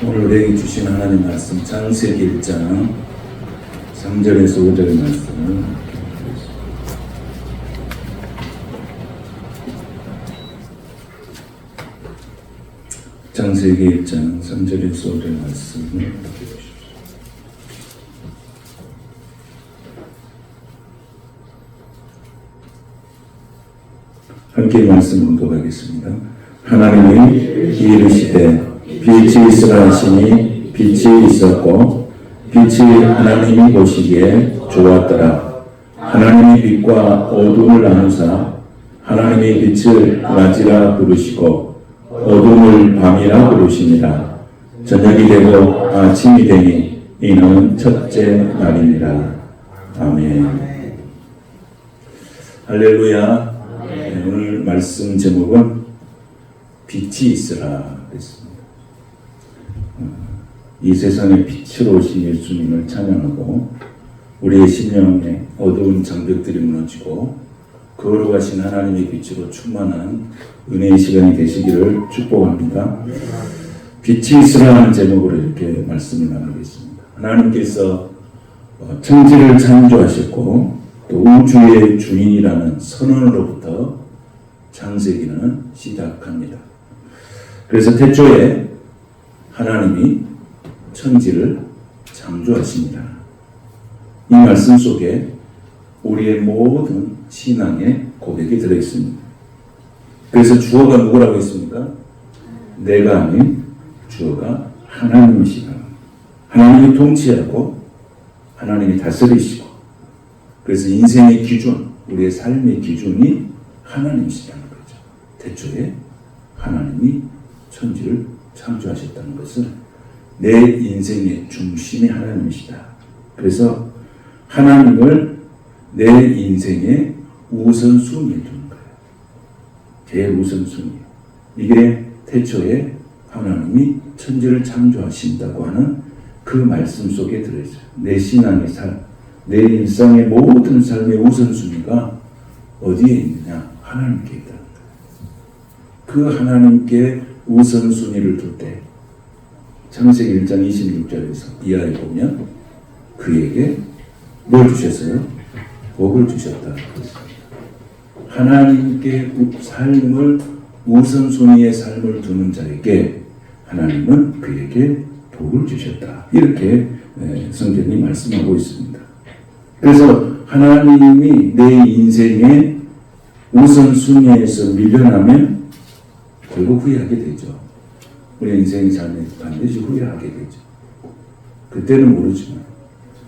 오늘 우리에게 주신 하나님 말씀 창세기 1장 3절에서 5절의 말씀을 창세기 1장 3절에서 5절의 말씀을 읽어주십시오. 함께 말씀 공독하겠습니다. 하나님이 이르시되 빛이 있으라 하시니 빛이 있었고 빛이 하나님이 보시기에 좋았더라. 하나님이 빛과 어둠을 나누사 하나님이 빛을 낮이라 부르시고 어둠을 밤이라 부르시니라. 저녁이 되고 아침이 되니 이는 첫째 날이니라. 아멘. 할렐루야. 네, 오늘 말씀 제목은 빛이 있으라 그랬습니다. 이 세상에 빛으로 오신 예수님을 찬양하고 우리의 심령에 어두운 장벽들이 무너지고 거룩하신 하나님의 빛으로 충만한 은혜의 시간이 되시기를 축복합니다. 빛이 있으라 하는 제목으로 이렇게 말씀을 나누겠습니다. 하나님께서 천지를 창조하셨고 또 우주의 주인이라는 선언으로부터 창세기는 시작합니다. 그래서 태초에 하나님이 천지를 창조하십니다. 이 말씀 속에 우리의 모든 신앙의 고백이 들어있습니다. 그래서 주어가 누구라고 했습니까? 내가 아닌 주어가 하나님이시다. 하나님이 통치하고 하나님이 다스리시고 그래서 인생의 기준, 우리의 삶의 기준이 하나님이시다는 거죠. 태초에 하나님이 천지를 창조하셨다는 것은 내 인생의 중심이 하나님이시다. 그래서 하나님을 내 인생의 우선순위에 두는 거예요. 제일 우선순위. 이게 태초에 하나님이 천지를 창조하신다고 하는 그 말씀 속에 들어있어요. 내 신앙의 삶, 내 일상의 모든 삶의 우선순위가 어디에 있느냐? 하나님께 있다는 거예요. 그 하나님께 우선순위를 둘 때 창세기 1장 26절에서 이하에 보면 그에게 뭘 주셨어요? 복을 주셨다. 하나님께 삶을 우선순위의 삶을 두는 자에게 하나님은 그에게 복을 주셨다. 이렇게 성경이 말씀하고 있습니다. 그래서 하나님이 내 인생의 우선순위에서 밀려나면 결국 후회하게 되죠. 우리 인생의 삶에 반드시 후회하게 되죠. 그때는 모르지만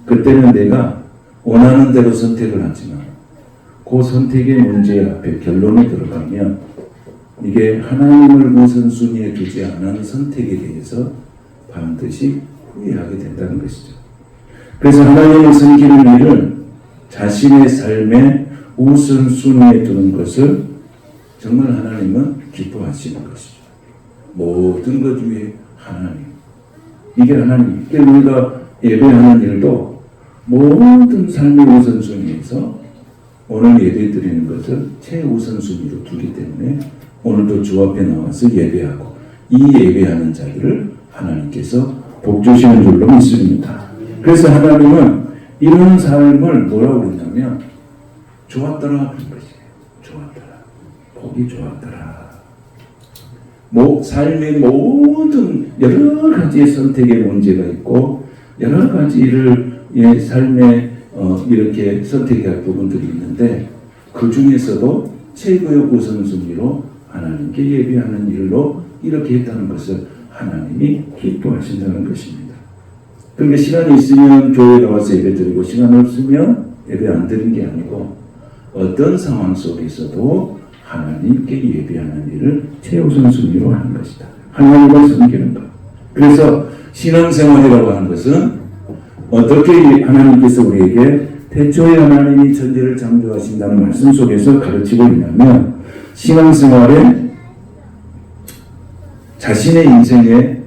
그때는 내가 원하는 대로 선택을 하지만 그 선택의 문제 앞에 결론에 들어가면 이게 하나님을 우선순위에 두지 않은 선택에 대해서 반드시 후회하게 된다는 것이죠. 그래서 하나님을 섬기는 일을 자신의 삶의 우선순위에 두는 것을 정말 하나님은 기뻐하시는 것이죠. 모든 것 위에 하나님. 이게 하나님. 우리가 예배하는 일도 모든 삶의 우선순위에서 오늘 예배 드리는 것을 최우선순위로 두기 때문에 오늘도 주 앞에 나와서 예배하고 이 예배하는 자들을 하나님께서 복 주시는 줄로 믿습니다. 그래서 하나님은 이런 삶을 뭐라고 그러냐면 좋았더라 하는 것이에요. 좋았더라. 복이 좋았더라. 삶의 모든 여러 가지의 선택의 문제가 있고 여러 가지를 삶에 이렇게 선택해야 할 부분들이 있는데 그 중에서도 최고의 우선순위로 하나님께 예배하는 일로 이렇게 했다는 것을 하나님이 기뻐하신다는 것입니다. 그러니까 시간이 있으면 교회 나와서 예배 드리고 시간 없으면 예배 안 드리는 게 아니고 어떤 상황 속에서도 하나님께 예배하는 일을 최우선순위로 하는 것이다. 하나님을 섬기는 것. 그래서 신앙생활이라고 하는 것은 어떻게 하나님께서 우리에게 태초에 하나님이 천지를 창조하신다는 말씀 속에서 가르치고 있냐면 신앙생활에 자신의 인생의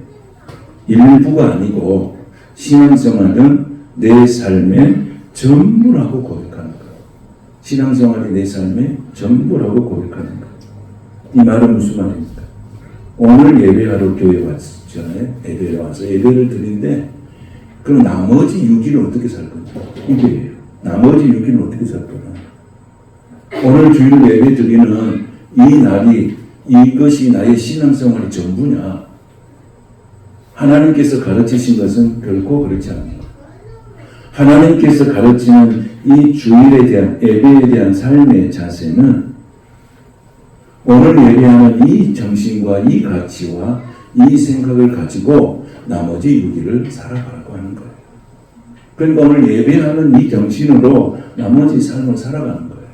일부가 아니고 신앙생활은 내 삶의 전부라고 고백하는 것. 신앙생활이 내 삶의 전부라고 고백하는 것. 이 말은 무슨 말입니까? 오늘 예배하러 교회 왔죠. 있잖아요. 예배에 와서 예배를 드리는데 그럼 나머지 6일은 어떻게 살 거냐? 이게 나머지 6일은 어떻게 살 거냐? 오늘 주일 예배 드리는 이 날이 이것이 나의 신앙생활의 전부냐? 하나님께서 가르치신 것은 결코 그렇지 않아요. 하나님께서 가르치는 이 주일에 대한 예배에 대한 삶의 자세는 오늘 예배하는 이 정신과 이 가치와 이 생각을 가지고 나머지 6일을 살아가라고 하는 거예요. 그러니까 오늘 예배하는 이 정신으로 나머지 삶을 살아가는 거예요.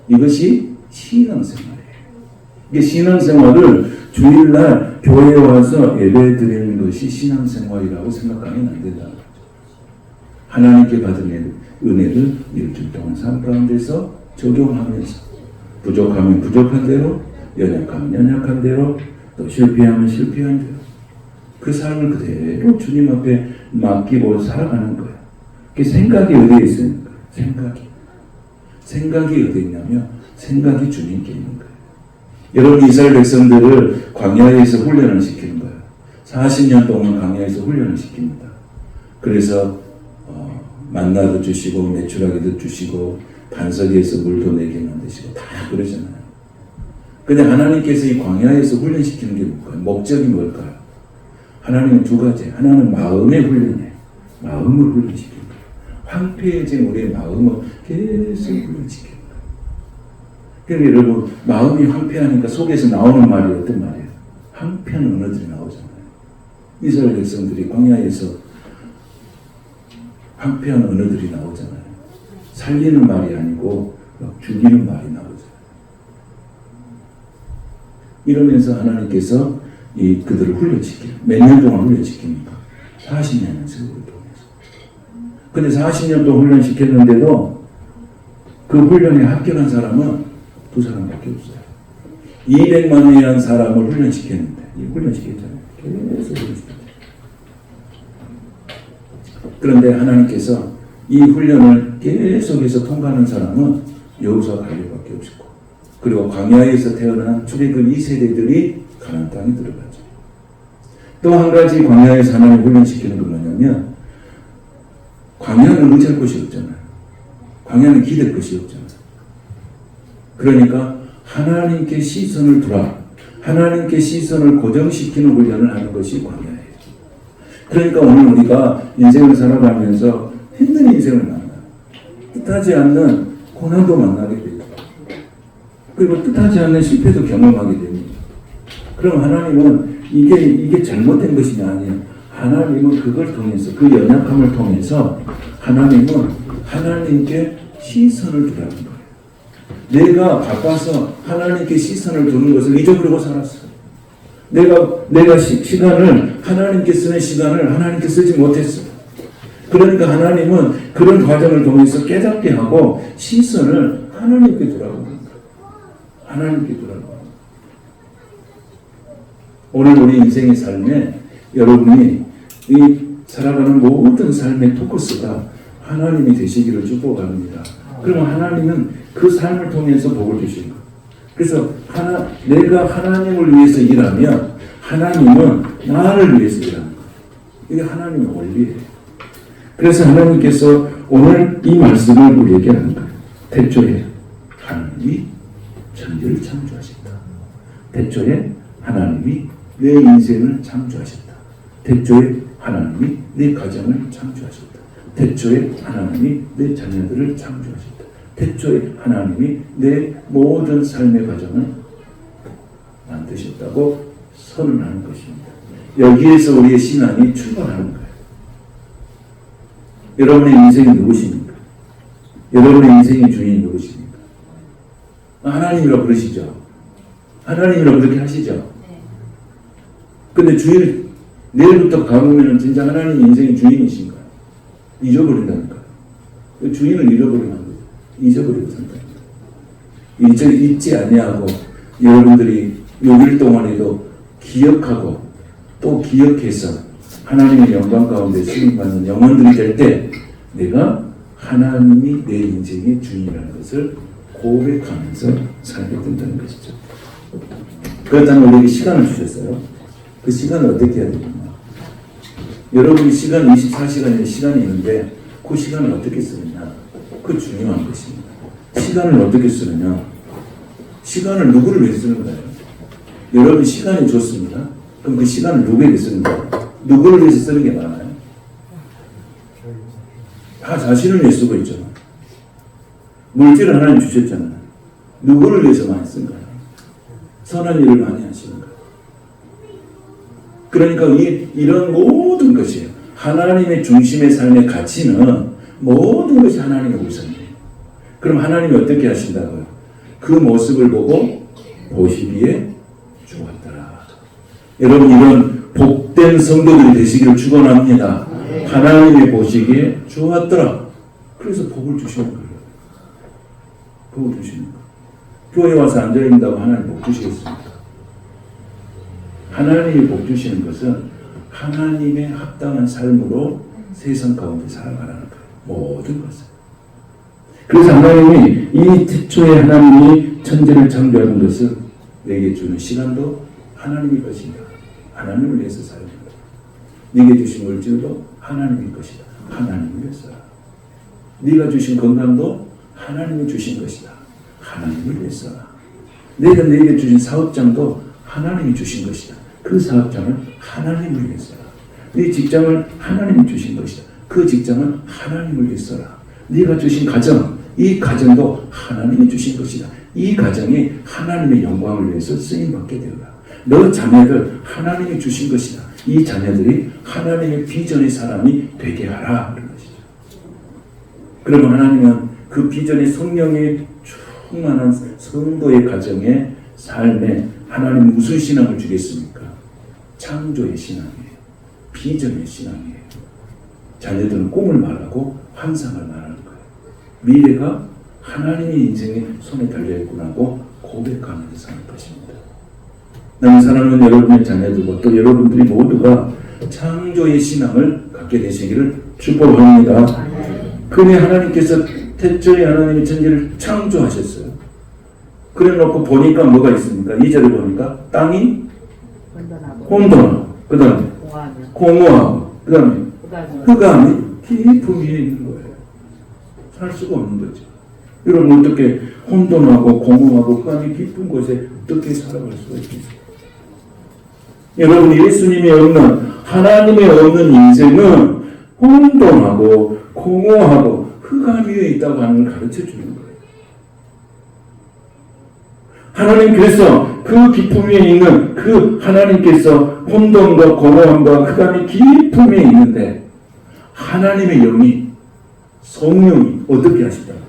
이것이 신앙생활이에요. 이게 신앙생활을 주일날 교회에 와서 예배 드리는 것이 신앙생활이라고 생각하면 안 된다는 거죠. 하나님께 받은 은혜를 일주일 동안 삶 가운데서 적용하면서 부족하면 부족한 대로, 연약하면 연약한 대로, 또 실패하면 실패한 대로 그 삶을 그대로 주님 앞에 맡기고 살아가는 거예요. 그 생각이 어디에 있습니까? 생각이 어디 있냐면 생각이 주님께 있는 거예요. 여러분 이스라엘 백성들을 광야에서 훈련을 시키는 거예요. 40년 동안 광야에서 훈련을 시킵니다. 그래서 만나도 주시고 메추라기도 주시고 반석에서 물도 내게 만드시고 다 그러잖아요. 근데 하나님께서 이 광야에서 훈련시키는 게 뭘까요? 목적이 뭘까요? 하나님은 두 가지. 하나는 마음의 훈련이에요. 마음을 훈련시키는 거예요. 황폐해진 우리의 마음을 계속 훈련시키는 거예요. 그러니까 여러분 마음이 황폐하니까 속에서 나오는 말이 어떤 말이에요? 황폐한 언어들이 나오잖아요. 이스라엘 백성들이 광야에서 황폐한 언어들이 나오잖아요. 살리는 말이 아니고 죽이는 말이 나오잖아요. 이러면서 하나님께서 그들을 훈련시켜요. 몇 년 동안 훈련시킵니까? 40년의 세월을 통해서. 근데 40년 동안 훈련시켰는데도 그 훈련에 합격한 사람은 두 사람밖에 없어요. 200만이라는 사람을 훈련시켰는데, 훈련시켰잖아요. 계속 훈련시켰죠. 그런데 하나님께서 이 훈련을 계속해서 통과하는 사람은 여호수아 갈렙밖에 없었고, 그리고 광야에서 태어난 출애굽 2세대들이 가나안 땅에 들어가죠. 또 한 가지 광야에서 하나님 훈련시키는 건 뭐냐면, 광야는 의지할 곳이 없잖아요. 광야는 기댈 것이 없잖아요. 그러니까 하나님께 시선을 두라. 하나님께 시선을 고정시키는 훈련을 하는 것이 광야예요. 그러니까 오늘 우리가 인생을 살아가면서 힘든 인생을 만나요. 뜻하지 않는 고난도 만나게 됩니다. 그리고 뜻하지 않는 실패도 경험하게 됩니다. 그럼 하나님은 이게 잘못된 것이 아니에요. 하나님은 그걸 통해서, 그 연약함을 통해서 하나님은 하나님께 시선을 두라는 거예요. 내가 바빠서 하나님께 시선을 두는 것을 잊어버리고 살았어요. 내가 시간을, 하나님께 쓰는 시간을 하나님께 쓰지 못했어요. 그러니까 하나님은 그런 과정을 통해서 깨닫게 하고 시선을 하나님께 두라고 합니다. 하나님께 두라고 합니다. 오늘 우리 인생의 삶에 여러분이 이 살아가는 모든 삶의 포커스가 하나님이 되시기를 축복합니다. 그러면 하나님은 그 삶을 통해서 복을 주시는 거예요. 그래서 내가 하나님을 위해서 일하면 하나님은 나를 위해서 일하는 거예요. 이게 하나님의 원리예요. 그래서 하나님께서 오늘 이 말씀을 우리에게 하는 거예요. 태초에 하나님이 천지를 창조하셨다. 태초에 하나님이 내 인생을 창조하셨다. 태초에 하나님이 내 가정을 창조하셨다. 태초에 하나님이 내 자녀들을 창조하셨다. 태초에 하나님이 내 모든 삶의 과정을 만드셨다고 선언하는 것입니다. 여기에서 우리의 신앙이 출발하는 거예요. 여러분의 인생이 누구십니까? 여러분의 인생의 주인이 누구십니까? 하나님이라고 그러시죠? 하나님이라고 그렇게 하시죠? 근데 주일, 내일부터 가보면 진짜 하나님 인생의 주인이신가요? 잊어버린다니까요. 주인을 잃어버리면 안 돼요. 잊어버리고 산다니까. 잊지 아니하고 여러분들이 6일 동안에도 기억하고 또 기억해서 하나님의 영광 가운데 쓰임받는 영혼들이 될 때 내가 하나님이 내 인생의 주인이라는 것을 고백하면서 살게 된다는 것이죠. 그렇다면 우리에게 시간을 주셨어요. 그 시간을 어떻게 해야 되느냐. 여러분이 시간 24시간의 시간이 있는데 그 시간을 어떻게 쓰느냐. 그 중요한 것입니다. 시간을 어떻게 쓰느냐. 시간을 누구를 위해 쓰는 거예요? 여러분 시간이 좋습니다. 그럼 그 시간을 누구에게 쓰는 거예요? 누구를 위해서 쓰는 게 많아요? 다 자신을 위해 쓰고 있잖아요. 물질을 하나님 주셨잖아요. 누구를 위해서 많이 쓴 거예요? 선한 일을 많이 하시는 거예요. 그러니까 이런 모든 것이에요. 하나님의 중심의 삶의 가치는 모든 것이 하나님의 우선이에요. 그럼 하나님이 어떻게 하신다고요? 그 모습을 보고 보시기에 좋았더라. 여러분 이런 복된 성도들이 되시기를 축원합니다. 하나님이 보시기에 좋았더라. 그래서 복을 주시는 거예요. 복을 주시는 거예요. 교회 와서 앉아있는다고 하나님 복 주시겠습니까? 하나님이 복 주시는 것은 하나님의 합당한 삶으로 세상 가운데 살아가라는 거예요. 모든 것을. 그래서 하나님이 이 태초에 하나님이 천지를 창조하는 것은 내게 주는 시간도 하나님의 것이다. 하나님을 위해서 살아야 된다. 네게 주신 물질도 하나님의 것이다. 하나님을 위해서. 네가 주신 건강도 하나님이 주신 것이다. 하나님을 위해서. 내가 네게 주신 사업장도 하나님이 주신 것이다. 그 사업장을 하나님을 위해서. 네 직장을 하나님이 주신 것이다. 그 직장은 하나님을 위해서라. 네가 주신 가정, 이 가정도 하나님이 주신 것이다. 이 가정이 하나님의 영광을 위해서 쓰임받게 되어라. 너 자녀들 하나님이 주신 것이다. 이 자녀들이 하나님의 비전의 사람이 되게 하라. 그런 것이죠. 그러면 하나님은 그 비전의 성령이 충만한 성도의 가정의 삶에 하나님 무슨 신앙을 주겠습니까? 창조의 신앙이에요. 비전의 신앙이에요. 자녀들은 꿈을 말하고 환상을 말하는 거예요. 미래가 하나님의 인생의 손에 달려있구나 하고 고백하면서 사는 것입니다. 나는 사랑하는 여러분의 자녀들과 또 여러분들이 모두가 창조의 신앙을 갖게 되시기를 축복합니다. 그런데 하나님께서 태초에 하나님이 천지를 창조하셨어요. 그래 놓고 보니까 뭐가 있습니까? 2절을 보니까 땅이 혼돈하고 그 다음에 공허하고 그 다음에 흑암이 깊은 위에 있는 거예요. 살 수가 없는 거죠. 여러분 어떻게 혼돈하고 공허하고 흑암이 깊은 곳에 어떻게 살아갈 수가 있겠어요? 여러분 예수님이 없는 하나님의 없는 인생은 혼돈하고 공허하고 흑암 위에 있다고 하는 걸 가르쳐 주는 거예요. 하나님께서 그 깊음 위에 있는 그 하나님께서 혼돈과 공허함과 흑암이 깊음 위에 있는데 하나님의 영이 성령이 어떻게 하시다고?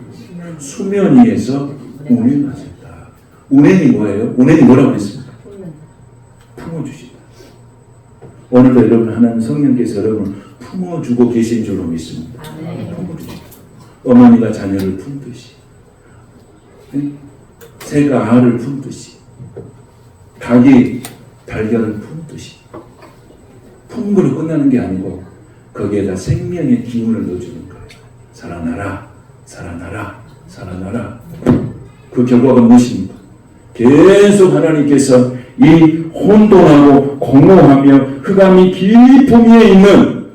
수면 위에서 운행하셨다. 운행이 뭐예요? 운행이 뭐라고 했습니까? 품어주시다. 오늘도 여러분 하나님 성령께서 여러분 품어주고 계신 줄로 믿습니다. 품어주시다. 어머니가 자녀를 품듯이 새가 알을 품듯이 닭이 달걀을 품듯이 품으로 끝나는 게 아니고 거기에다 생명의 기운을 넣어주는 거예요. 살아나라, 살아나라, 살아나라. 그 결과가 무엇입니까? 계속 하나님께서 이 혼돈하고 공허하며 흑암이 깊음 위에 있는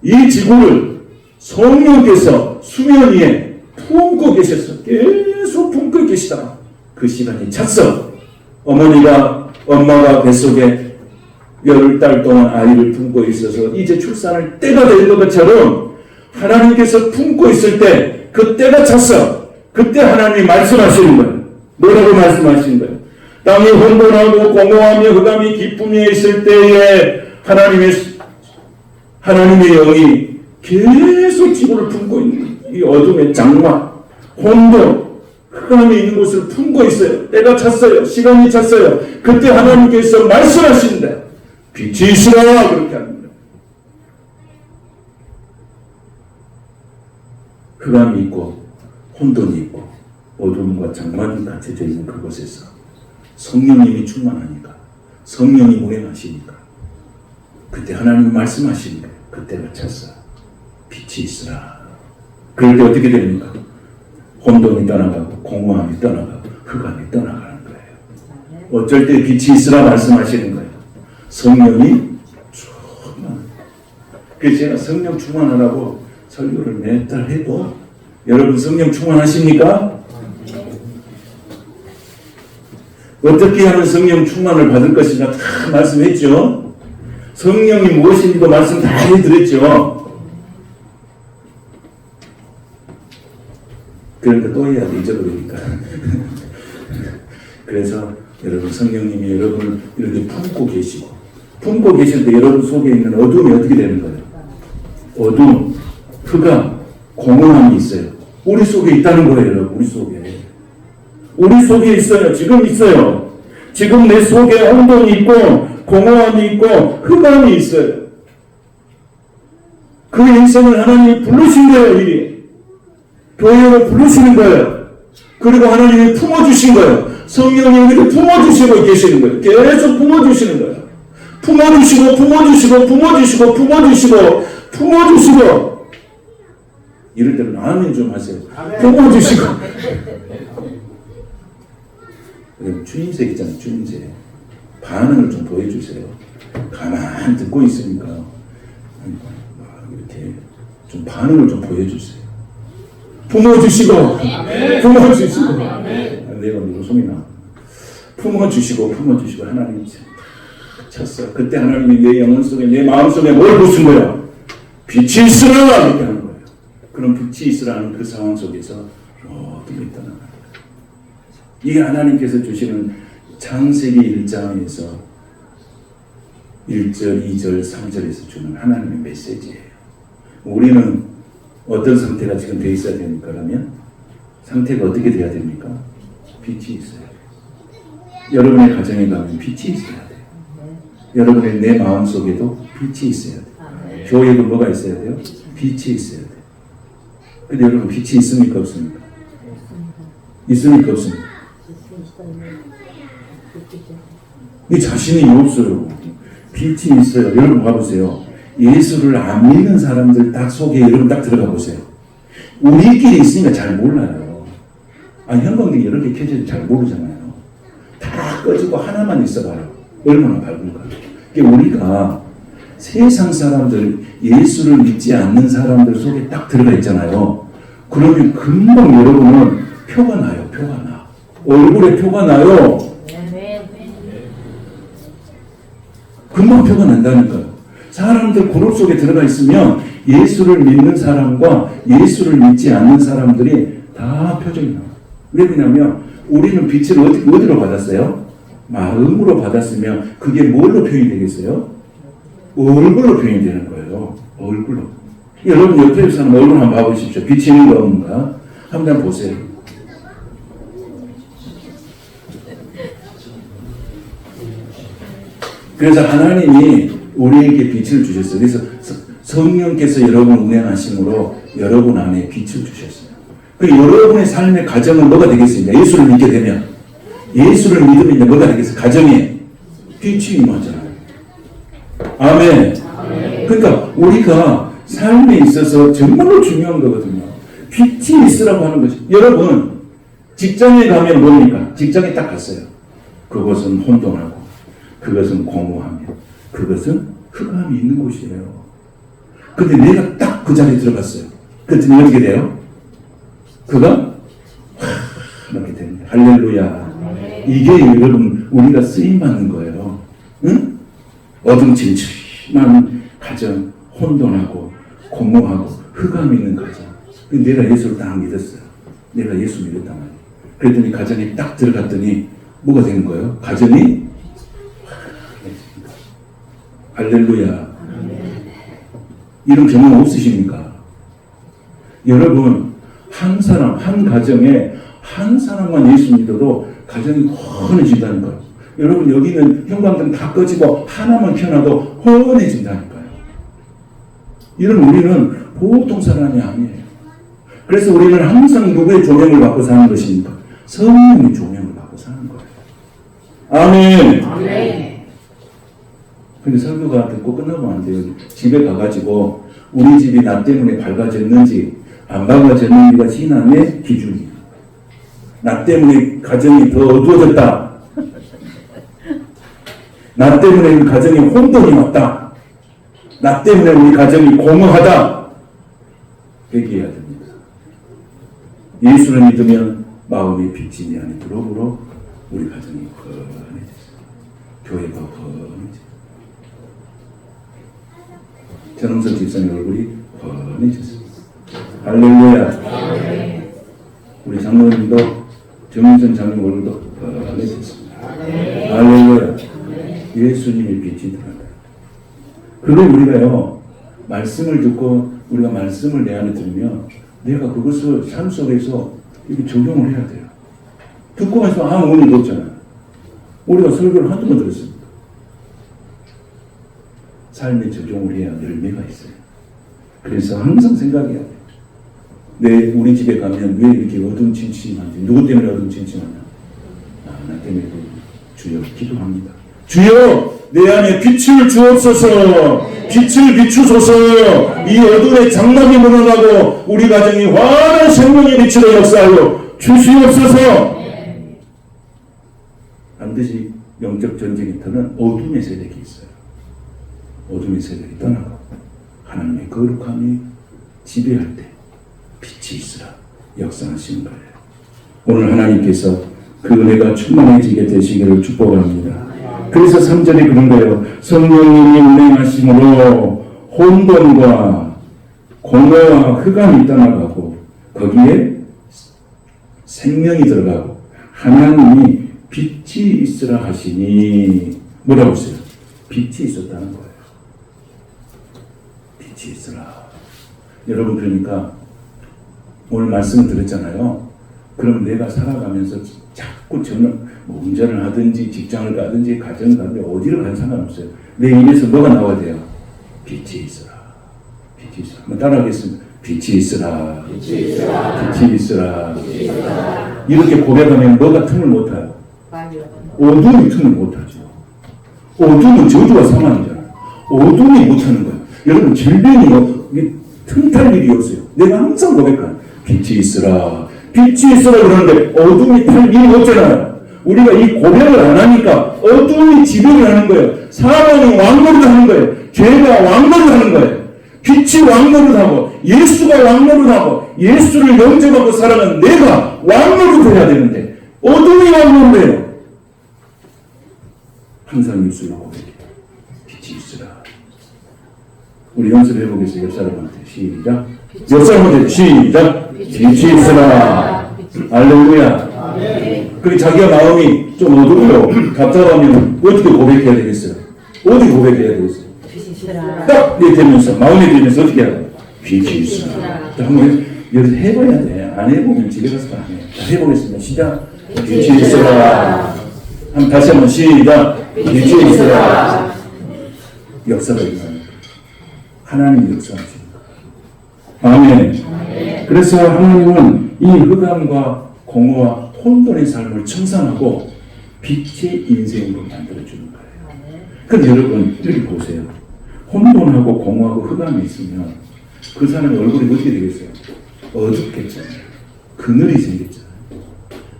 이 지구를 성령께서 수면 위에 품고 계셨어. 계속 품고 계시다. 그 시간이 찼어. 엄마가 뱃속에 10달 동안 아이를 품고 있어서 이제 출산할 때가 된 것처럼 하나님께서 품고 있을 때 그 때가 찼어. 그때 하나님이 말씀하시는 거예요. 뭐라고 말씀하시는 거예요? 땅이 혼돈하고 공허하며 흑암이 깊음 위에 있을 때에 하나님의 영이 계속 지구를 품고 있는 이 어둠의 장막, 혼돈, 흑암이 있는 곳을 품고 있어요. 때가 찼어요. 시간이 찼어요. 그때 하나님께서 말씀하시는데 빛이 있으라 그렇게 합니다. 흑암이 있고 혼돈이 있고 어둠과 장막이 갇혀져 있는 그곳에서 성령님이 충만하니까 성령이 운행하시니까 그때 하나님 말씀하시는 거예요. 그때가 찼어. 빛이 있으라. 그럴 때 어떻게 됩니까? 혼돈이 떠나가고 공허함이 떠나가고 흑암이 떠나가는 거예요. 어쩔 때 빛이 있으라 말씀하시는 거예요. 성령이 충만. 그래서 제가 성령 충만하라고 설교를 몇 달 해도 여러분 성령 충만하십니까? 어떻게 하면 성령 충만을 받을 것인가 다 말씀했죠. 성령이 무엇인지도 말씀 다 해드렸죠. 그러니까 또 해야 돼, 잊어버리니까. 그래서 여러분 성령님이 여러분을 이렇게 품고 계실 때 여러분 속에 있는 어둠이 어떻게 되는 거예요? 어둠, 흑암, 공허함이 있어요. 우리 속에 있다는 거예요, 여러분. 우리 속에 있어요. 지금 있어요. 지금 내 속에 혼돈이 있고 공허함이 있고 흑암이 있어요. 그 인생을 하나님이 부르신 거예요. 이게 교회로 부르시는 거예요. 그리고 하나님이 품어주신 거예요. 성령이 우리를 품어주시고 계시는 거예요. 계속 품어주시는 거예요. 품어주시고 이럴 때는 아멘 좀 하세요. 품어주시고 주임새 있잖아요. 주임새 반응을 좀 보여주세요. 가만히 듣고 있으니까 이렇게 좀 반응을 좀 보여주세요. 품어주시고 내가 너무 소리 나. 품어주시고 하나님 쳤어. 그때 하나님이 내 영혼 속에 내 마음 속에 뭘 부신 거야? 빛이 있으라 이렇게 하는 거예요. 그럼 빛이 있으라는 그 상황 속에서 어떻게 있다는 거예요. 이게 하나님께서 주시는 창세기 1장에서 1절, 2절, 3절에서 주는 하나님의 메시지예요. 우리는 어떤 상태가 지금 되어 있어야 됩니까? 그러면 상태가 어떻게 돼야 됩니까? 빛이 있어야 돼요. 여러분의 가정에 가면 빛이 있어야 돼요. 여러분의 내 마음 속에도 빛이 있어야 돼요. 교회도 뭐가 있어야 돼요? 빛이 있어야 돼요. 근데 여러분 빛이 있습니까? 없습니까? 있습니까? 없습니까? 이 자신이 없어요. 빛이 있어요. 여러분 가보세요. 예수를 안 믿는 사람들 딱 속에 여러분 딱 들어가 보세요. 우리끼리 있으니까 잘 몰라요. 형광등이 여러 개 켜져도 잘 모르잖아요. 다 꺼지고 하나만 있어봐요. 얼마나 밝은가. 우리가 세상 사람들, 예수를 믿지 않는 사람들 속에 딱 들어가 있잖아요. 그러면 금방 여러분은 표가 나요. 얼굴에 표가 나요. 금방 표가 난다니까요. 사람들 그룹 속에 들어가 있으면 예수를 믿는 사람과 예수를 믿지 않는 사람들이 다 표정이 나와요. 왜 그러냐면 우리는 빛을 어디로 받았어요? 마음으로 받았으면 그게 뭘로 표현이 되겠어요? 얼굴로 표현이 되는 거예요. 얼굴로. 여러분 옆에 사람 얼굴 한번 봐보십시오. 빛이 있는 거 없는가? 한번 보세요. 그래서 하나님이 우리에게 빛을 주셨어요. 그래서 성령께서 여러분 운행하심으로 여러분 안에 빛을 주셨어요. 그 여러분의 삶의 가정은 뭐가 되겠습니까? 예수를 믿게 되면 예수를 믿으면 뭐가 되겠어요? 가정에 빛이 임하잖아요. 아멘. 그러니까 우리가 삶에 있어서 정말로 중요한 거거든요. 빛이 있으라고 하는 거죠. 여러분 직장에 가면 뭡니까? 직장에 딱 갔어요. 그것은 혼돈하고 그것은 공허하며 그것은 흑암이 있는 곳이에요. 근데 내가 딱 그 자리에 들어갔어요. 그랬더니 어떻게 돼요? 그가 이렇게 됩니다. 할렐루야. 이게 여러분 우리가 쓰임받는 거예요. 응? 어둠침침한 가정, 혼돈하고 공허하고 흑암이 있는 가정. 내가 예수를 딱 믿었어요. 내가 예수 믿었단 말이에요. 그랬더니 가정에 딱 들어갔더니 뭐가 되는 거예요? 가정이 할렐루야. 이런 경험 없으십니까? 여러분 한 사람, 한 가정에 한 사람만 예수 믿어도 가정이 헌해진다니까요. 여러분 여기는 형광등 다 꺼지고 하나만 켜놔도 헌해진다니까요. 이런 우리는 보통 사람이 아니에요. 그래서 우리는 항상 누구의 조명을 받고 사는 것입니까? 성령의 조명을 받고 사는 거예요. 아멘. 아멘. 근데 설교가 듣고 끝나면 안 돼요. 집에 가가지고 우리 집이 나 때문에 밝아졌는지 안 밝아졌는지가 신앙의 기준이에요. 나 때문에 가정이 더 어두워졌다. 나 때문에 우리 가정이 혼돈이 왔다. 나 때문에 우리 가정이 공허하다. 회개해야 됩니다. 예수를 믿으면 마음의 빛이 내 안에 들어오므로 우리 가정이 번해졌어요. 교회가 번해졌어요. 전홍선 집사님 얼굴이 번해졌어요. 할렐루야. 우리 장로님도 정윤선 장로님 얼굴도 번해졌습니다. 할렐루야. 예수님의 빛이 들어간다. 그걸 우리가요, 말씀을 듣고 우리가 말씀을 내 안에 들으면 내가 그것을 삶 속에서 이렇게 적용을 해야 돼요. 듣고 나서 아무 의미도 없잖아요. 우리가 설교를 한두 번 들었습니다. 삶에 적용을 해야 열매가 있어요. 그래서 항상 생각해야 돼요. 우리 집에 가면 왜 이렇게 어둠침침한지, 누구 때문에 어둠침침하냐? 나 때문에 주여 기도합니다. 주여 내 안에 빛을 주옵소서. 빛을 비추소서. 이 어둠의 장막이 무너가고 우리 가정이 환한 생명의 빛으로 역사하여 주시옵소서. 반드시 영적 전쟁터는 어둠의 세력이 있어요. 어둠의 세력이 떠나고 하나님의 거룩함이 지배할 때 빛이 있으라 역사하시는 거예요. 오늘 하나님께서 그 은혜가 충만해지게 되시기를 축복합니다. 그래서 3절에 그런 거예요. 성령님이 운행하심으로 혼돈과 공허와 흑암이 떠나가고 거기에 생명이 들어가고 하나님이 빛이 있으라 하시니 뭐라고 했어요? 빛이 있었다는 거예요. 빛이 있으라. 여러분 그러니까 오늘 말씀을 들었잖아요. 그럼 내가 살아가면서 자꾸 저는 뭐 운전을 하든지 직장을 가든지 가정을 가든지 어디를 가든 상관없어요. 내 입에서 뭐가 나와야 돼요? 빛이 있으라. 빛이 있으라. 한번 따라하겠습니다. 빛이 있으라. 빛이 있으라. 빛이 있으라. 빛이 있으라. 이렇게 고백하면 뭐가 틈을 못 타요? 어둠이 틈을 못 타죠. 어둠은 저주와 사망이잖아요. 어둠이 못 타는 거예요. 여러분 질병이 틈탈 일이 없어요. 내가 항상 고백하는 빛이 있으라. 빛이 있으라 그러는데 어둠이 탈 일이 없잖아요. 우리가 이 고백을 안 하니까 어둠이 지배를 하는 거예요. 사망이 왕노릇 하는 거예요. 죄가 왕노릇 하는 거예요. 빛이 왕노릇 하고 예수가 왕노릇 하고 예수를 영접하고 살아가는 내가 왕노릇 해야 되는데 어둠이 왕노릇 해요. 항상 입술로 고백해요. 빛이 있으라. 우리 연습해 보겠어요. 옆 사람한테 시작. 옆 사람한테 시작. 빛이 있으라. 할렐루야. 그리고 자기가 마음이 좀 어둡고 답답하면 어떻게 고백해야 되겠어요? 어떻게 고백해야 되겠어요? 딱 되면서 마음에 들면서 어떻게 해야 돼요? 빛이 있으라. 한번 여기서 해봐야 돼. 안 해보면 집에 가서 안 해. 자, 해보겠습니다. 시작. 빛이 있으라. 다시 한번 시작. 빛이 있으라. 역사가 일어납니다. 하나님이 역사하십니다. 아멘. 그래서 하나님은 이 흑암과 공허와 혼돈의 삶을 청산하고 빛의 인생으로 만들어주는 거예요. 그런데 여러분 이렇게 보세요. 혼돈하고 공허하고 흑암이 있으면 그 사람의 얼굴이 어떻게 되겠어요? 어둡겠잖아요. 그늘이 생겼잖아요.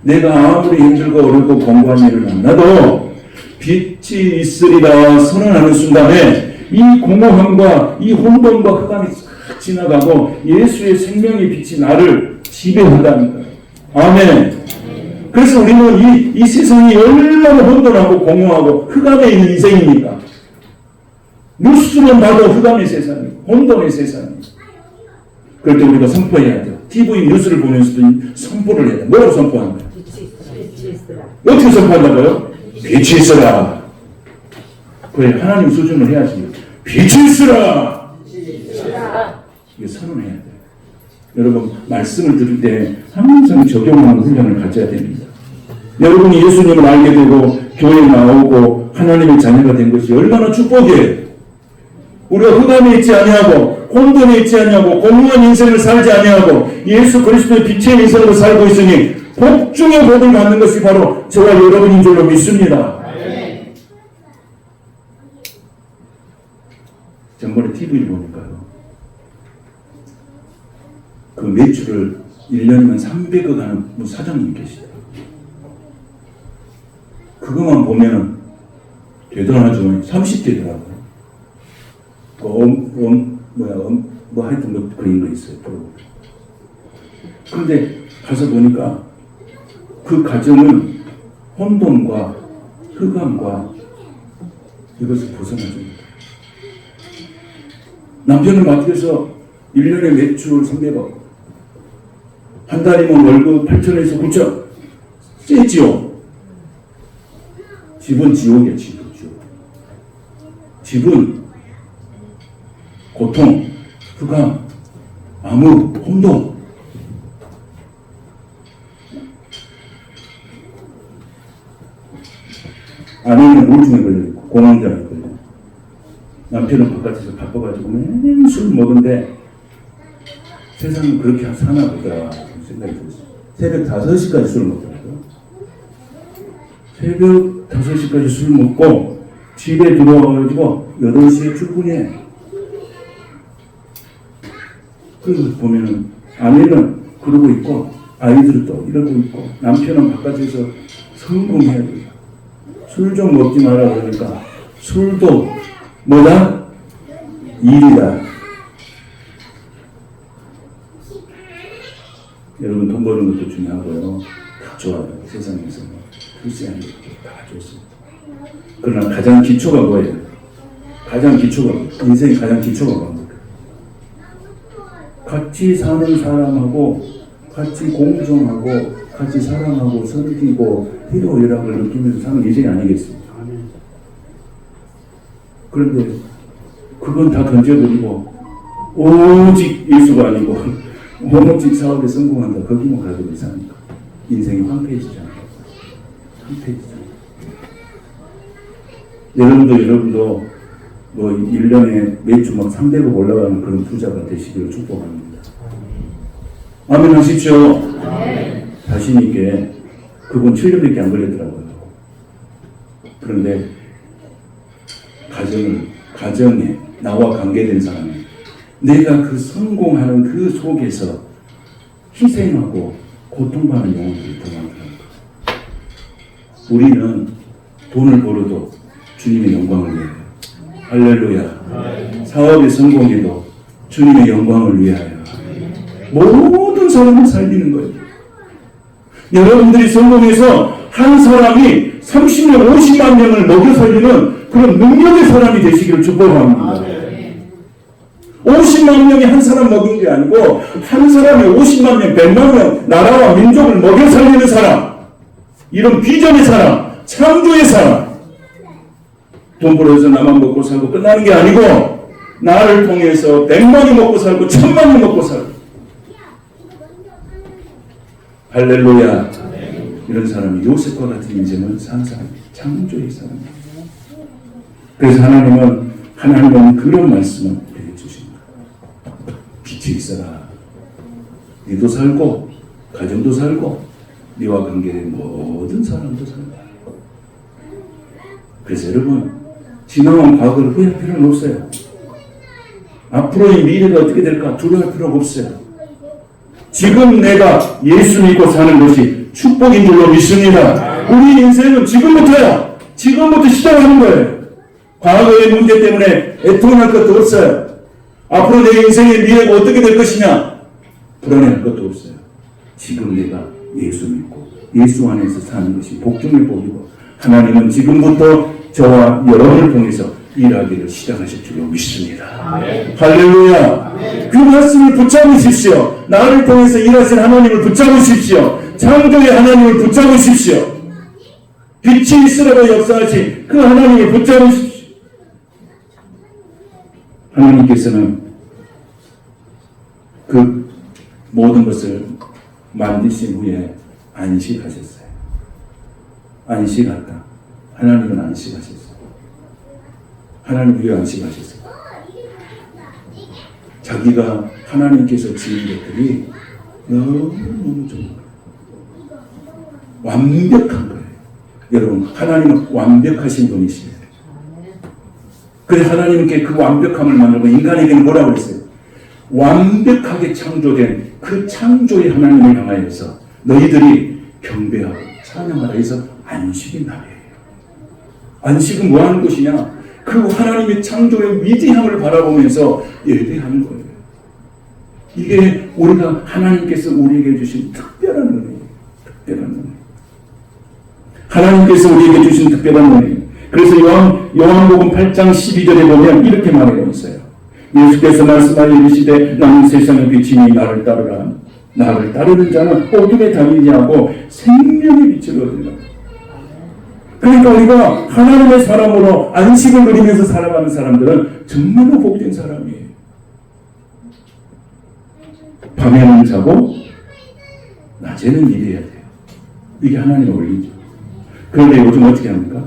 내가 아무리 힘들고 어렵고 공부한 일을 만나도 빛이 있으리라 선언하는 순간에 이 공허함과 이 혼돈과 흑암이 싹 지나가고 예수의 생명의 빛이 나를 지배한다는 거예요. 아멘. 그래서 우리는 이 세상이 얼마나 혼돈하고 공허하고 흑암에 있는 인생입니까? 뉴스만 봐도 흑암의 세상이, 혼돈의 세상이. 그럴 때 우리가 선포해야 돼요. TV 뉴스를 보면서도 선포를 해야 돼요. 뭐라고 선포하는 거예요? 빛이 있으라. 어떻게 선포한다고요? 빛이 있으라. 그래, 하나님 수준을 해야지. 빛이 있으라. 이게 선언해야 돼요. 여러분, 말씀을 들을 때 항상 적용하는 훈련을 가져야 됩니다. 여러분이 예수님을 알게 되고 교회에 나오고 하나님의 자녀가 된 것이 얼마나 축복이에요. 우리가 흑암에 있지 아니하고 혼돈에 있지 아니하고 공허한 인생을 살지 아니하고 예수 그리스도의 빛의 인생으로 살고 있으니 복 중에 복을 받는 것이 바로 저와 여러분인 줄로 믿습니다. 전번에 TV를 보니까요. 그 매출을 1년이면 300억 하는 사장님이 계시더라고요. 그것만 보면은 대단하죠. 30대더라고요. 뭐 하여튼 뭐 그런 거 있어요. 그런데 가서 보니까 그 가정은 혼돈과 흑암과 이것을 벗어나줍니다. 남편은 마트에서 1년에 매출 300억, 한 달이면 월급 8천에서 9천, 세지요. 집은 지옥이야, 지옥. 집은 고통, 흑암, 암흑, 혼돈. 아내는 우울증에 걸려있고 공황장애 걸려. 남편은 바깥에서 바빠가지고 맨날 술 먹은데 세상은 그렇게 사나 보다 생각이 들었어요. 새벽 5시까지 술 먹더라고요. 새벽 5시까지 술 먹고 집에 들어와가지고 8시에 출근해. 그 보면은 아내는 그러고 있고 아이들도 이러고 있고 남편은 바깥에서 성공해야 돼요. 술 좀 먹지 마라 그러니까 술도 뭐다? 일이다. 여러분 돈 버는 것도 중요하고요. 다 좋아요. 세상에서 글쎄 아니고 다 좋습니다. 그러나 가장 기초가 뭐예요? 가장 기초가 인생의 가장 기초가 뭡니까? 같이 사는 사람하고 같이 공존하고 같이 사랑하고 섬기고 희로애락을 느끼면서 사는 인생이 아니겠습니까? 그런데 그건 다 던져버리고 오직 예수가 아니고 오직 사업에 성공한다. 거기만 가지고 사니까 인생이 황폐해지잖아요. 황폐해지잖아요. 여러분도 뭐 1년에 매주 막 300억 올라가는 그런 부자가 되시기를 축복합니다. 아멘 하십시오. 자신 있게 그분 7년밖에 안 걸리더라고요. 그런데 가정에 나와 관계된 사람이 내가 그 성공하는 그 속에서 희생하고 고통받는 영혼들이 더 많더라고요. 우리는 돈을 벌어도 주님의 영광을 위하여, 할렐루야. 사업의 성공에도 주님의 영광을 위하여 모든 사람을 살리는 거예요. 여러분들이 성공해서 한 사람이 30명, 50만 명을 먹여 살리는 그런 능력의 사람이 되시기를 축복합니다. 50만 명이 한 사람 먹인 게 아니고 한 사람이 50만 명, 100만 명 나라와 민족을 먹여 살리는 사람, 이런 비전의 사람, 창조의 사람. 돈 벌어서 나만 먹고 살고 끝나는 게 아니고 나를 통해서 100만이 먹고 살고 1000만이 먹고 살고, 할렐루야. 이런 사람이 요셉과 같은 인생을 산 사람이에요. 창조의 사람이에요. 그래서 하나님은 그런 말씀을 해주십니다. 빛이 있어라. 너도 살고 가정도 살고 네와 관계된 모든 사람도 살고. 그래서 여러분 지나온 과거를 후회할 필요는 없어요. 앞으로의 미래가 어떻게 될까 두려워할 필요가 없어요. 지금 내가 예수 믿고 사는 것이 축복인 줄로 믿습니다. 우리 인생은 지금부터야. 지금부터 시작하는 거예요. 과거의 문제 때문에 애통할 것도 없어요. 앞으로 내 인생의 미래가 어떻게 될 것이냐 불안해할 것도 없어요. 지금 내가 예수 믿고 예수 안에서 사는 것이 복중의 복이고 하나님은 지금부터 저와 여러분을 통해서 일하기를 시작하실 줄로 믿습니다. 네. 할렐루야. 네. 그 말씀을 붙잡으십시오. 나를 통해서 일하신 하나님을 붙잡으십시오. 창조의 하나님을 붙잡으십시오. 빛이 있으라고 역사하신 그 하나님을 붙잡으십시오. 하나님께서는 그 모든 것을 만드신 후에 안식하셨어요. 안식하다. 하나님은 안식하셨어요. 하나님 왜 안식하셨어요? 자기가 하나님께서 지은 것들이 너무너무 좋은 거예요. 완벽한 거예요. 여러분, 하나님은 완벽하신 분이시에요. 그래서 하나님께 그 완벽함을 만들고 인간에게는 뭐라고 했어요? 완벽하게 창조된 그 창조의 하나님을 향하여서 너희들이 경배하고 찬양하라 해서 안식의 날이에요. 안식은 뭐 하는 것이냐? 그 하나님의 창조의 위대함을 바라보면서 예배하는 거예요. 이게 우리가 하나님께서 우리에게 주신 특별한 은혜예요. 특별한 은혜. 하나님께서 우리에게 주신 특별한 은혜. 그래서 요한복음 8장 12절에 보면 이렇게 말하고 있어요. 예수께서 말씀하여 이르시되 나는 세상의 빛이니 나를 따르라. 나를 따르는 자는 어둠에 다니지 않고 생명의 빛을 얻으리라. 그러니까 우리가 하나님의 사람으로 안식을 누리면서 살아가는 사람들은 정말로 복된 사람이에요. 밤에는 자고 낮에는 일해야 돼요. 이게 하나님의 원리죠. 그런데 요즘 어떻게 합니까?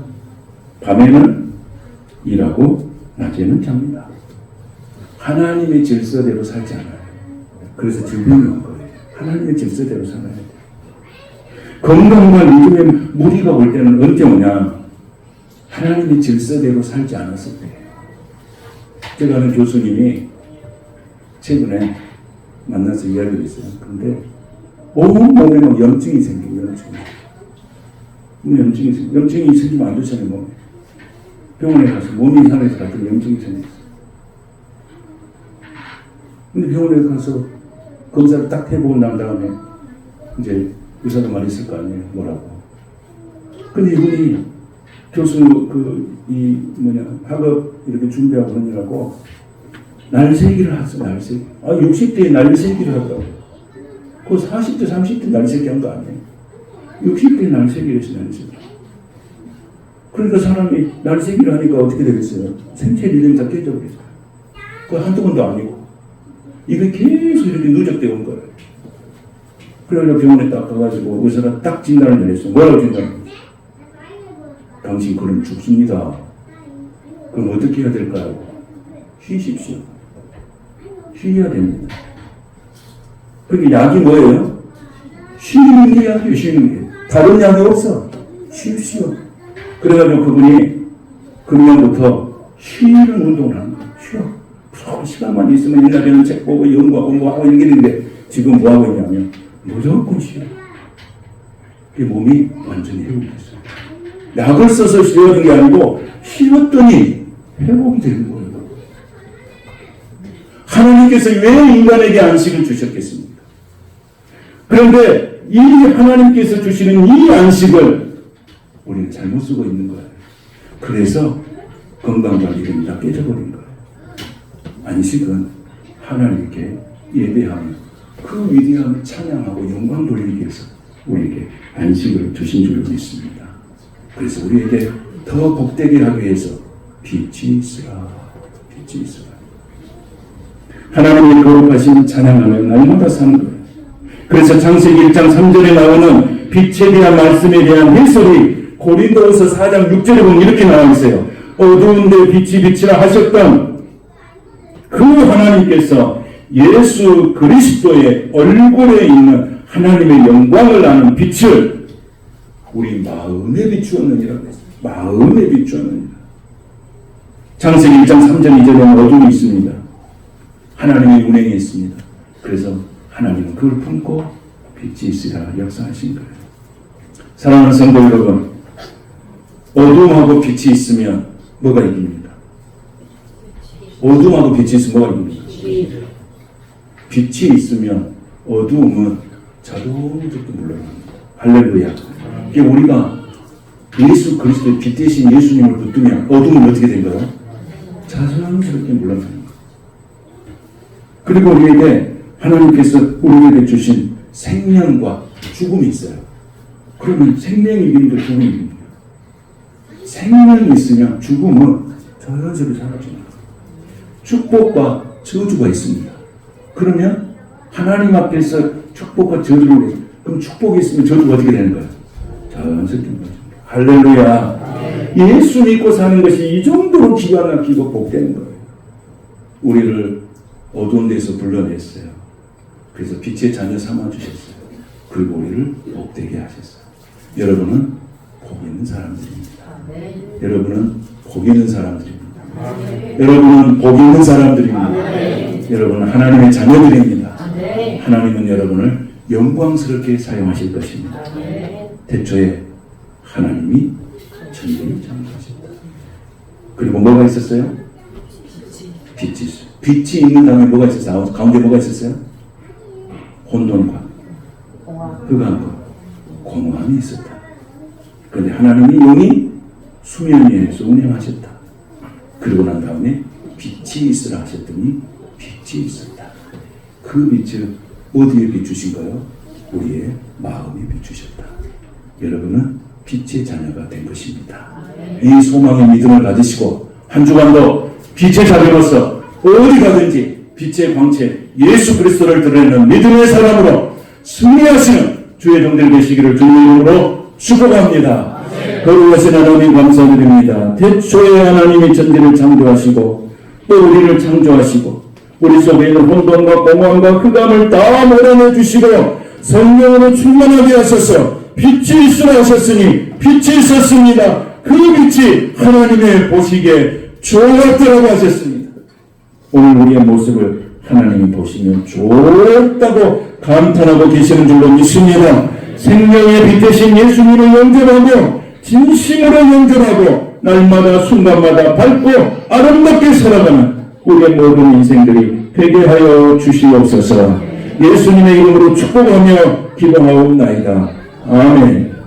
밤에는 일하고 낮에는 잡니다. 하나님의 질서대로 살지 않아요. 그래서 질병이 온 거예요. 하나님의 질서대로 살아야 돼요. 건강과 요즘에 무리가 올 때는 언제 오냐? 하나님의 질서대로 살지 않았을 때예요. 제가 아는 교수님이 최근에 만나서 이야기를 했어요. 그런데 온몸에 염증이 생겨요. 염증이 생기면 안 좋잖아요. 몸에. 병원에 가서 몸이 이상해서 같은 염증이 생겼어요. 근데 병원에 가서 검사를 딱 해보고 난 다음에 이제 의사도 말했을 거 아니에요. 뭐라고. 근데 이분이 교수 학업 이렇게 준비하고 그러느라고 날새기를 하죠. 날새기. 60대에 날새기를 하더라고요. 그 40대, 30대 날새기 한 거 아니에요. 60대에 날새기를 했어요. 날새기. 그러니까 사람이 날새기를 하니까 어떻게 되겠어요? 생체 리듬이 다 깨져버렸어요. 그거 한두 번도 아니고. 이게 계속 이렇게 누적되어 온 거예요. 그래서 병원에 딱 가가지고 의사가 딱 진단을 내렸어요. 뭐라고 진단을 내렸어요? 당신 그럼 죽습니다. 그럼 어떻게 해야 될까요? 쉬십시오. 쉬어야 됩니다. 그러니까 약이 뭐예요? 쉬는 게 약이에요. 쉬는 게. 다른 약이 없어. 쉬십시오. 그래가지고 그분이 금년부터 쉬는 운동을 하는 거예요. 쉬어. 시간만 있으면 옛날에는 책 보고 연구하고 뭐하고 이렇게 했는데 지금 뭐하고 있냐면 무조건 쉬어요. 그 몸이 완전히 회복됐어요. 약을 써서 쉬어진 게 아니고 쉬었더니 회복이 되는 거예요. 하나님께서 왜 인간에게 안식을 주셨겠습니까? 그런데 이 하나님께서 주시는 이 안식을 우리는 잘못 쓰고 있는 거예요. 그래서 건강관리가 다 깨져버린 거예요. 안식은 하나님께 예배하며 그 위대함을 찬양하고 영광 돌리기 위해서 우리에게 안식을 주신 줄 믿습니다. 그래서 우리에게 더 복되게 하기 위해서 빛이 있으라. 빛이 있으라. 하나님의 거룩하신 찬양하며 날마다 사는 거예요. 그래서 창세기 1장 3절에 나오는 빛에 대한 말씀에 대한 해설이 고린도후서 4장 6절에 보면 이렇게 나와 있어요. 어두운데 빛이 빛이라 하셨던 그 하나님께서 예수 그리스도의 얼굴에 있는 하나님의 영광을 아는 빛을 우리 마음에 비추었느니라 그랬어요. 마음에 비추었느니라. 창세기 1장 3절 2절에는 어둠이 있습니다. 하나님의 운행이 있습니다. 그래서 하나님은 그걸 품고 빛이 있으라 역사하신 거예요. 사랑하는 성도 여러분, 어둠하고 빛이 있으면 뭐가 이깁니까? 어둠하고 빛이 있으면 뭐가 이깁니까? 빛이 있으면 어두움은 자동적으로 물러납니다. 할렐루야. 이게 우리가 예수 그리스도의 빛 대신 예수님을 붙들면 어둠은 어떻게 된 거예요? 자연스럽게 물러납니다. 그리고 우리에게 하나님께서 우리에게 주신 생명과 죽음이 있어요. 그러면 생명이 이기는 게 죽음이 이기는 거예요. 생명이 있으면 죽음은 자연스럽게 사라집니다. 축복과 저주가 있습니다. 그러면 하나님 앞에서 축복과 저주를 해서 그럼 축복이 있으면 저주가 어떻게 되는 거예요? 자연스럽게 되는 할렐루야. 예수 믿고 사는 것이 이 정도로 기가 막히고 복되는 거예요. 우리를 어두운 데서 불러냈어요. 그래서 빛의 자녀 삼아주셨어요. 그리고 우리를 복되게 하셨어요. 여러분은 복 있는 사람들입니다. 여러분은 복 있는 사람들입니다. 여러분은 복 있는 사람들입니다. 여러분은 하나님의 자녀들입니다. 하나님은 여러분을 영광스럽게 사용하실 것입니다. 태초에 하나님이 천지를 창조하셨다. 그리고 뭐가 있었어요? 빛이 있어요. 빛이 있는 다음에 뭐가 있었어요? 가운데 뭐가 있었어요? 혼돈과 흑암과 공허함이 있었다. 그런데 하나님이 용이 수면 위에서 운행하셨다. 그리고 난 다음에 빛이 있으라 하셨더니 빛이 있었다. 그 빛을 어디에 비추신가요? 우리의 마음에 비추셨다. 여러분은 빛의 자녀가 된 것입니다. 이 소망의 믿음을 가지시고 한 주간도 빛의 자녀로서 어디 가든지 빛의 광채 예수 그리스도를 드러내는 믿음의 사람으로 승리하시는 주의 종들 되시기를 주님의 이름으로 축복합니다. 거룩하신 하나님 감사드립니다. 태초에 하나님이 천지를 창조하시고 또 우리를 창조하시고 우리 속에 있는 혼돈과 공허함과 흑암을 다 몰아내 주시고 성령으로 충만하게 하셔서 빛이 있으라 하셨으니 빛이 있었습니다. 그 빛이 하나님의 보시기에 좋았다고 하셨습니다. 오늘 우리의 모습을 하나님이 보시면 좋았다고 감탄하고 계시는 줄로 믿습니다. 생명의 빛 되신 예수님을 영접하며 진심으로 영접하고 날마다 순간마다 밝고 아름답게 살아가는 우리의 모든 인생들이 되게 하여 주시옵소서. 예수님의 이름으로 축복하며 기도하옵나이다. 아멘.